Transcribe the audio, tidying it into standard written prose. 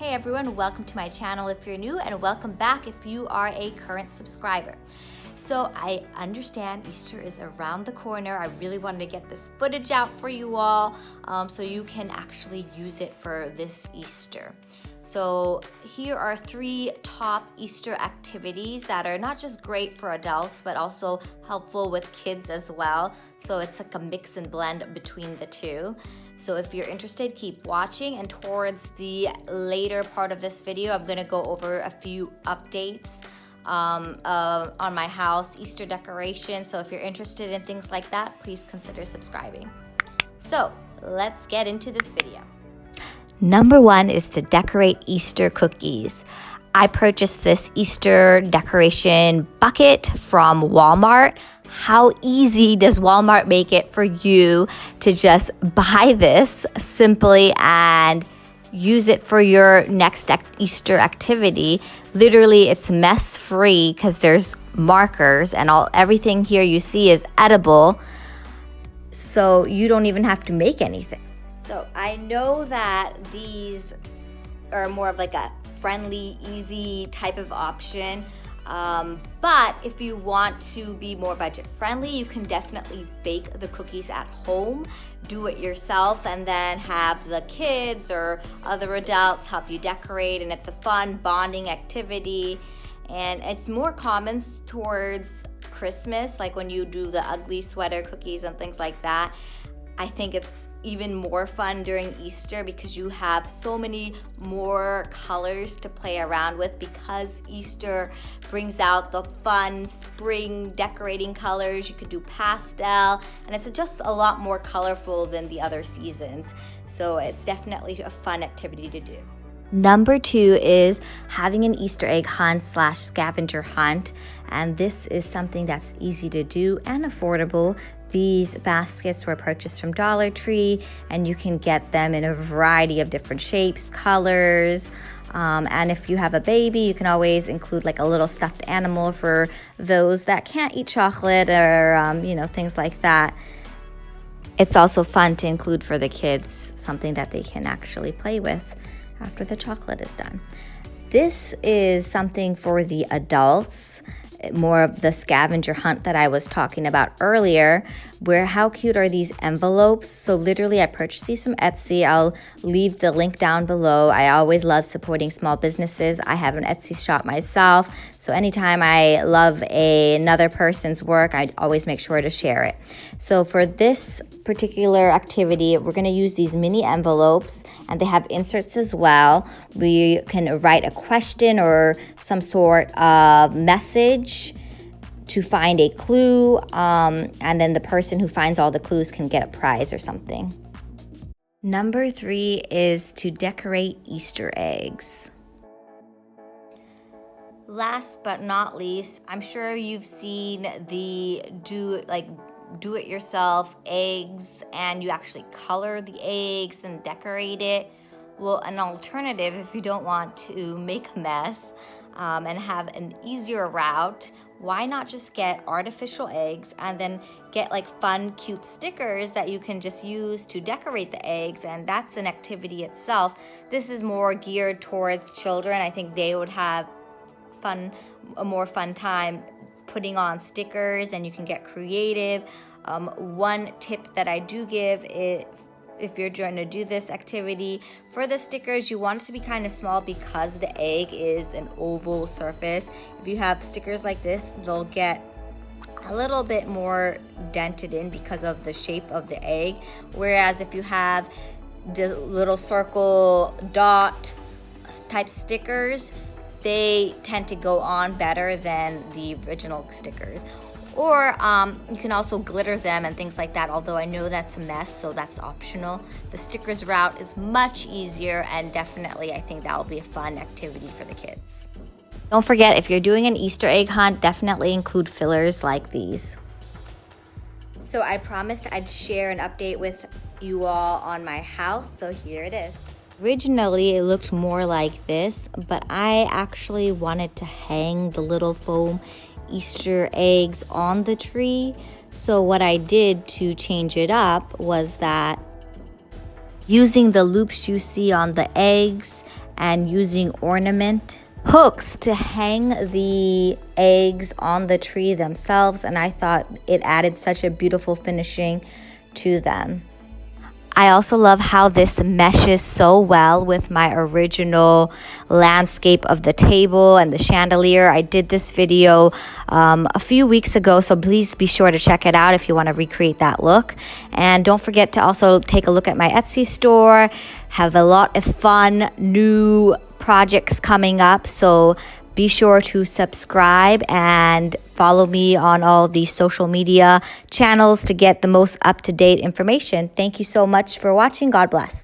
Hey everyone, welcome to my channel if you're new, and welcome back if you are a current subscriber. So I understand Easter is around the corner. I really wanted to get this footage out for you all so you can actually use it for this Easter. So here are 3 top Easter activities that are not just great for adults, but also helpful with kids as well. So it's like a mix and blend between the two. So if you're interested, keep watching, and towards the later part of this video, I'm gonna go over a few updates on my house Easter decoration. So if you're interested in things like that, please consider subscribing. So let's get into this video. Number 1 is to decorate Easter cookies. I purchased this Easter decoration bucket from Walmart. How easy does Walmart make it for you to just buy this simply and use it for your next Easter activity? Literally, it's mess-free because there's markers and everything here you see is edible, so you don't even have to make anything. So I know that these are more of like a friendly, easy type of option. But if you want to be more budget friendly, you can definitely bake the cookies at home, do it yourself, and then have the kids or other adults help you decorate. And it's a fun bonding activity. And it's more common towards Christmas, like when you do the ugly sweater cookies and things like that. I think it's even more fun during Easter because you have so many more colors to play around with, because Easter brings out the fun spring decorating colors. You could do pastel, and it's just a lot more colorful than the other seasons. So it's definitely a fun activity to do. Number 2 is having an Easter egg hunt / scavenger hunt, and this is something that's easy to do and affordable. These baskets were purchased from Dollar Tree, and you can get them in a variety of different shapes, colors, and if you have a baby, you can always include like a little stuffed animal for those that can't eat chocolate or things like that. It's also fun to include for the kids, something that they can actually play with after the chocolate is done. This is something for the adults, more of the scavenger hunt that I was talking about earlier, where how cute are these envelopes? So literally I purchased these from Etsy. I'll leave the link down below. I always love supporting small businesses. I have an Etsy shop myself, so anytime I love another person's work, I always make sure to share it. So for this particular activity, we're going to use these mini envelopes, and they have inserts as well. We can write a question or some sort of message to find a clue, and then the person who finds all the clues can get a prize or something. Number 3 is to decorate Easter eggs. Last but not least, I'm sure you've seen the do-it-yourself eggs, and you actually color the eggs and decorate it. Well, an alternative, if you don't want to make a mess and have an easier route, why not just get artificial eggs and then get like fun, cute stickers that you can just use to decorate the eggs, and that's an activity itself. This is more geared towards children. I think they would have a more fun time putting on stickers, and you can get creative. One tip that I do give is, if you're trying to do this activity, for the stickers, you want it to be kind of small because the egg is an oval surface. If you have stickers like this, they'll get a little bit more dented in because of the shape of the egg. Whereas if you have the little circle dots type stickers, they tend to go on better than the original stickers. Or you can also glitter them and things like that, although I know that's a mess, so that's optional. The stickers route is much easier, and definitely I think that will be a fun activity for the kids. Don't forget, if you're doing an Easter egg hunt, definitely include fillers like these. So I promised I'd share an update with you all on my house, so here it is. Originally, it looked more like this, but I actually wanted to hang the little foam Easter eggs on the tree. So what I did to change it up was that using the loops you see on the eggs and using ornament hooks to hang the eggs on the tree themselves, and I thought it added such a beautiful finishing to them. I also love how this meshes so well with my original landscape of the table and the chandelier. I did this video a few weeks ago, so please be sure to check it out if you want to recreate that look. And don't forget to also take a look at my Etsy store. Have a lot of fun new projects coming up, so be sure to subscribe and follow me on all the social media channels to get the most up-to-date information. Thank you so much for watching. God bless.